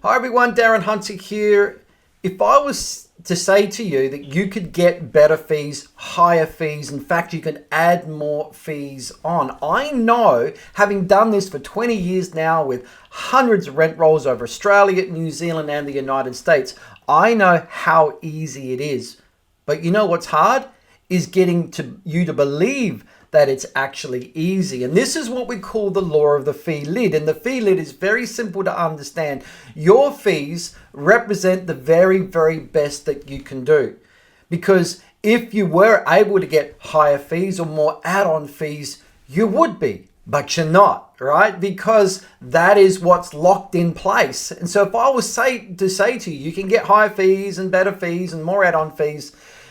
Hi everyone, Darren Hunter here. If I was to say to you that you could get better fees, higher fees, in fact you could add more fees on. I know, having done this for 20 years now with hundreds of rent rolls over Australia, New Zealand and the United States, I know how easy it is. But you know what's hard? Is getting you to believe that it's actually easy. And this is what we call the law of the fee lid. And the fee lid is very simple to understand. Your fees represent the very, very best that you can do. Because if you were able to get higher fees or more add-on fees, you would be, but you're not, right? Because that is what's locked in place. And so if I was to say to you, you can get higher fees and better fees and more add-on fees,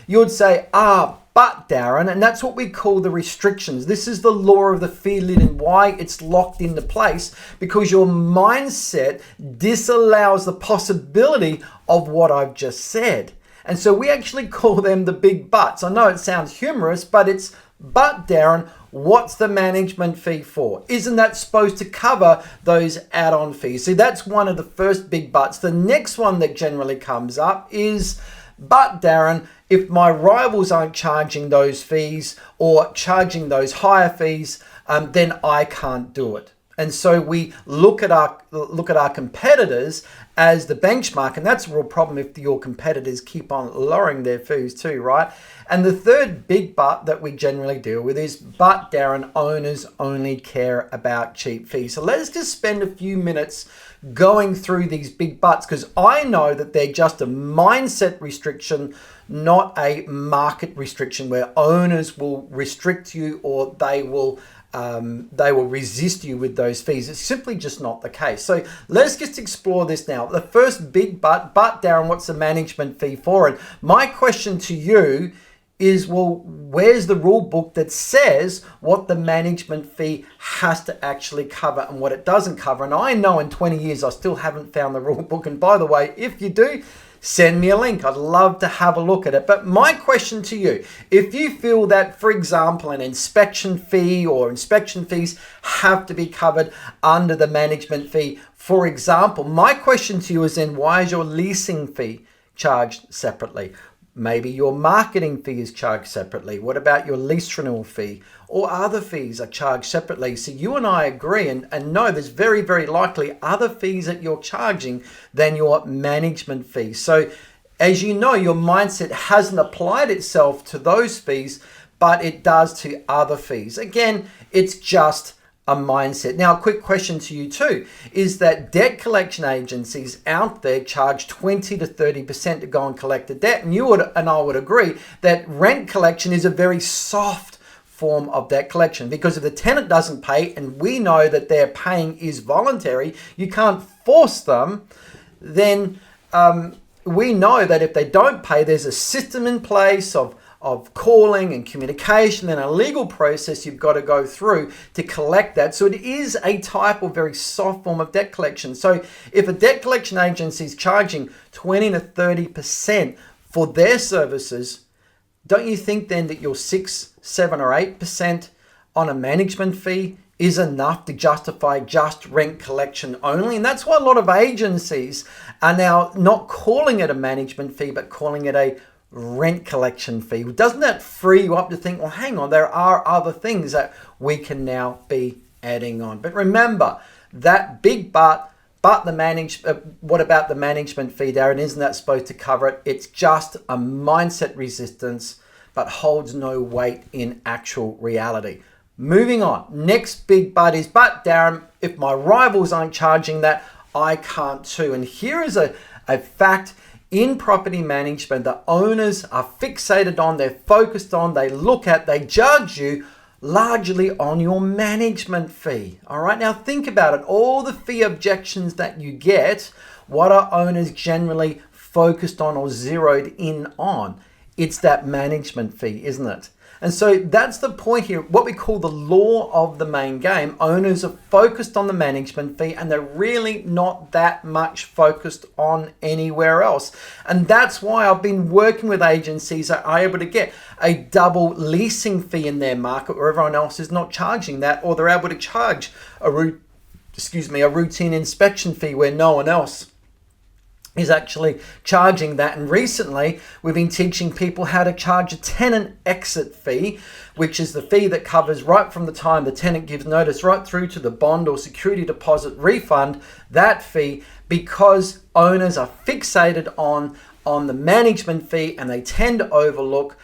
you would say, but Darren, and that's what we call the restrictions. This is the law of the fee lid and why it's locked into place, because your mindset disallows the possibility of what I've just said. And so we actually call them the big buts. I know it sounds humorous, but it's, but Darren, what's the management fee for? Isn't that supposed to cover those add-on fees? See, that's one of the first big buts. The next one that generally comes up is, but Darren, if my rivals aren't charging those fees or charging those higher fees, then I can't do it. And so we look at our competitors as the benchmark, and that's a real problem if your competitors keep on lowering their fees too, right? And the third big but that we generally deal with is, but Darren, owners only care about cheap fees. So let's just spend a few minutes going through these big buts, because I know that they're just a mindset restriction, not a market restriction where owners will restrict you or they will resist you with those fees. It's simply just not the case. So let's just explore this now. The first big but Darren, what's the management fee for? And my question to you is, well, where's the rule book that says what the management fee has to actually cover and what it doesn't cover? And I know in 20 years I still haven't found the rule book. And by the way, if you do, send me a link. I'd love to have a look at it. But my question to you, if you feel that, for example, an inspection fee or inspection fees have to be covered under the management fee, for example, my question to you is then, why is your leasing fee charged separately? Maybe your marketing fee is charged separately. What about your lease renewal fee or other fees are charged separately? So you and I agree and know there's very, very likely other fees that you're charging than your management fee. So as you know, your mindset hasn't applied itself to those fees, but it does to other fees. Again, it's just a mindset. Now, a quick question to you too, is that debt collection agencies out there charge 20 to 30% to go and collect the debt. And you and I would agree that rent collection is a very soft form of debt collection, because if the tenant doesn't pay, and we know that their paying is voluntary, you can't force them, then we know that if they don't pay, there's a system in place of calling and communication and a legal process you've got to go through to collect that. So it is a type of very soft form of debt collection. So if a debt collection agency is charging 20 to 30% for their services, don't you think then that your 6, 7 or 8% on a management fee is enough to justify just rent collection only? And that's why a lot of agencies are now not calling it a management fee, but calling it a rent collection fee. Doesn't that free you up to think, well, hang on, there are other things that we can now be adding on? But remember that big but what about the management fee, Darren? Isn't that supposed to cover it? It's just a mindset resistance, but holds no weight in actual reality. Moving on. Next big but is, but Darren, if my rivals aren't charging that, I can't too. And here is a fact. In property management, the owners are fixated on, they're focused on, they look at, they judge you largely on your management fee. All right, now think about it. All the fee objections that you get, what are owners generally focused on or zeroed in on? It's that management fee, isn't it? And so that's the point here, what we call the law of the main game. Owners are focused on the management fee and they're really not that much focused on anywhere else. And that's why I've been working with agencies that are able to get a double leasing fee in their market where everyone else is not charging that, or they're able to charge a routine inspection fee where no one else is actually charging that. And recently we've been teaching people how to charge a tenant exit fee, which is the fee that covers right from the time the tenant gives notice right through to the bond or security deposit refund, that fee, because owners are fixated on the management fee and they tend to overlook,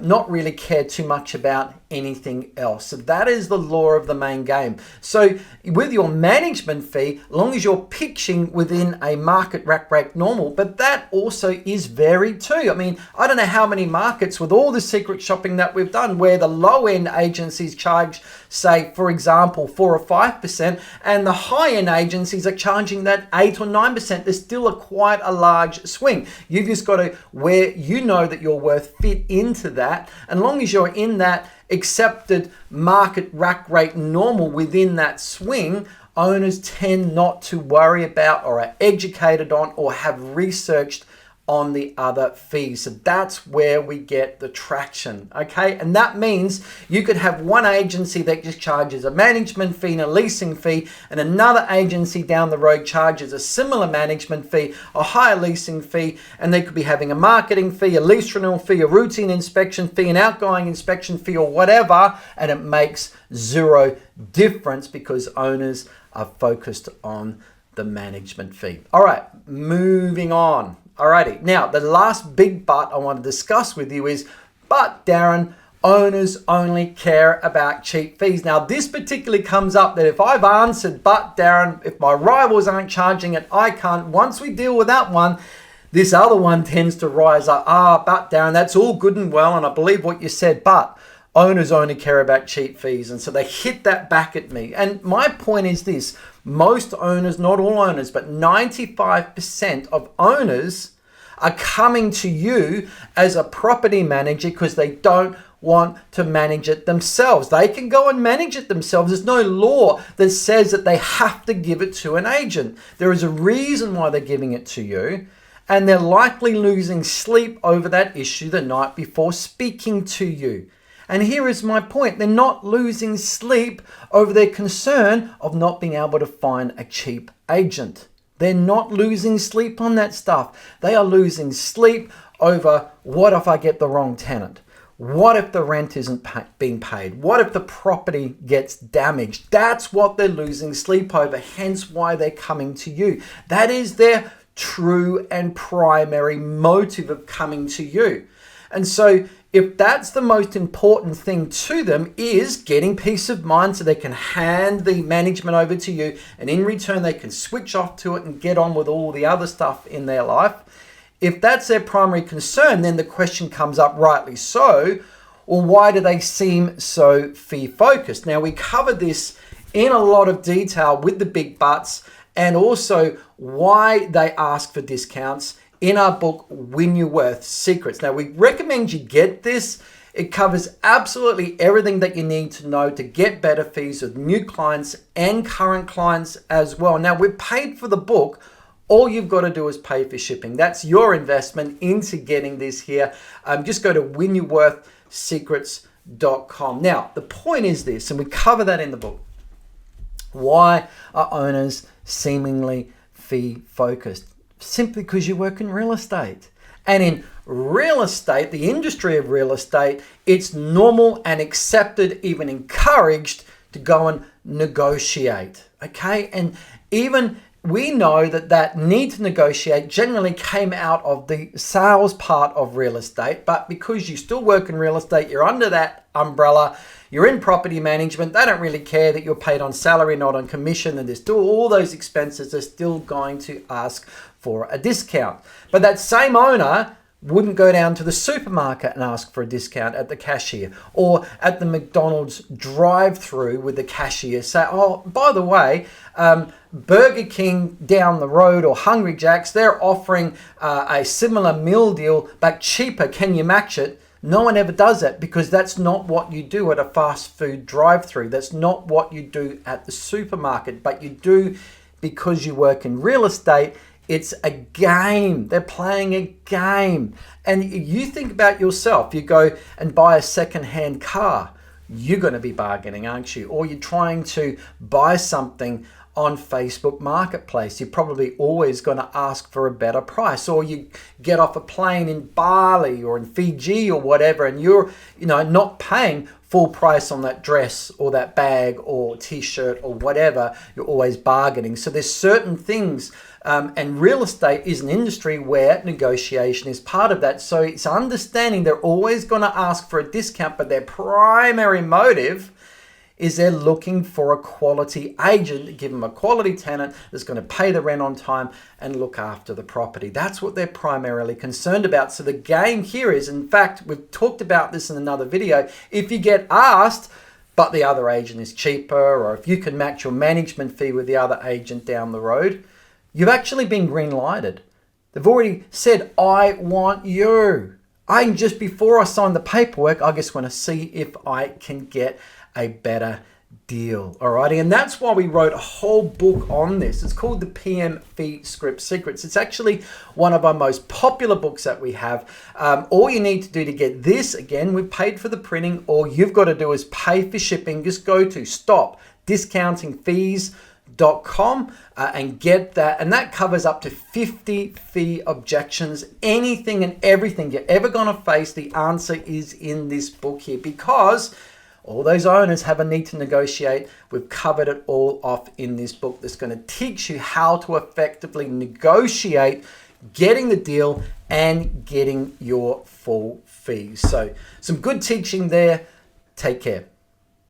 not really care too much about anything else. So that is the law of the main game. So with your management fee, as long as you're pitching within a market rack rate normal, but that also is varied too. I mean, I don't know how many markets with all the secret shopping that we've done where the low end agencies charge, say, for example, 4 or 5%, and the high end agencies are charging that 8 or 9%. There's still quite a large swing. You've just got to, where you know that your worth, fit into that. And as long as you're in that accepted market rack rate normal within that swing, owners tend not to worry about or are educated on or have researched on the other fees. So that's where we get the traction, okay? And that means you could have one agency that just charges a management fee and a leasing fee, and another agency down the road charges a similar management fee, a higher leasing fee, and they could be having a marketing fee, a lease renewal fee, a routine inspection fee, an outgoing inspection fee, or whatever, and it makes zero difference because owners are focused on the management fee. All right, moving on. Alrighty, now the last big but I want to discuss with you is, but Darren, owners only care about cheap fees. Now this particularly comes up that if I've answered, but Darren, if my rivals aren't charging it, I can't. Once we deal with that one, this other one tends to rise up. But Darren, that's all good and well, and I believe what you said, but owners only care about cheap fees. And so they hit that back at me. And my point is this: most owners, not all owners, but 95% of owners are coming to you as a property manager because they don't want to manage it themselves. They can go and manage it themselves. There's no law that says that they have to give it to an agent. There is a reason why they're giving it to you, and they're likely losing sleep over that issue the night before speaking to you. And here is my point. They're not losing sleep over their concern of not being able to find a cheap agent. They're not losing sleep on that stuff. They are losing sleep over, what if I get the wrong tenant? What if the rent isn't being paid? What if the property gets damaged? That's what they're losing sleep over, hence why they're coming to you. That is their true and primary motive of coming to you. And so if that's the most important thing to them, is getting peace of mind so they can hand the management over to you, and in return they can switch off to it and get on with all the other stuff in their life. If that's their primary concern, then the question comes up, rightly so, well, why do they seem so fee focused? Now, we covered this in a lot of detail with the big buts, and also why they ask for discounts in our book, Win Your Worth Secrets. Now, we recommend you get this. It covers absolutely everything that you need to know to get better fees with new clients and current clients as well. Now, we've paid for the book. All you've got to do is pay for shipping. That's your investment into getting this here. Just go to winyourworthsecrets.com. Now, the point is this, and we cover that in the book. Why are owners seemingly fee focused? Simply because you work in real estate. And in real estate, the industry of real estate, it's normal and accepted, even encouraged, to go and negotiate. Okay? And even we know that need to negotiate generally came out of the sales part of real estate, but because you still work in real estate, you're under that umbrella, you're in property management, they don't really care that you're paid on salary, not on commission, and there's still all those expenses, they're still going to ask for a discount. But that same owner wouldn't go down to the supermarket and ask for a discount at the cashier, or at the McDonald's drive-through with the cashier say, oh, by the way, Burger King down the road or Hungry Jack's, they're offering a similar meal deal but cheaper. Can you match it? No one ever does that, because that's not what you do at a fast food drive-through. That's not what you do at the supermarket, but you do because you work in real estate. It's a game. They're playing a game. And you think about yourself. You go and buy a second-hand car. You're going to be bargaining, aren't you? Or you're trying to buy something on Facebook Marketplace. You're probably always going to ask for a better price, or you get off a plane in Bali or in Fiji or whatever, and you're, not paying full price on that dress or that bag or t-shirt or whatever. You're always bargaining. So there's certain things, and real estate is an industry where negotiation is part of that. So it's understanding they're always going to ask for a discount, but their primary motive is they're looking for a quality agent to give them a quality tenant that's going to pay the rent on time and look after the property. That's what they're primarily concerned about. So the game here is, in fact, we've talked about this in another video, if you get asked, but the other agent is cheaper, or if you can match your management fee with the other agent down the road, you've actually been green lighted. They've already said, I want you. Just before I sign the paperwork, I just want to see if I can get a better deal. Alrighty, and that's why we wrote a whole book on this. It's called the PM Fee Script Secrets. It's actually one of our most popular books that we have. All you need to do to get this, again, we've paid for the printing. All you've got to do is pay for shipping. Just go to stopdiscountingfees.com and get that, and that covers up to 50 fee objections. Anything and everything you're ever going to face, the answer is in this book here, because all those owners have a need to negotiate. We've covered it all off in this book that's going to teach you how to effectively negotiate, getting the deal and getting your full fees. So some good teaching there. Take care.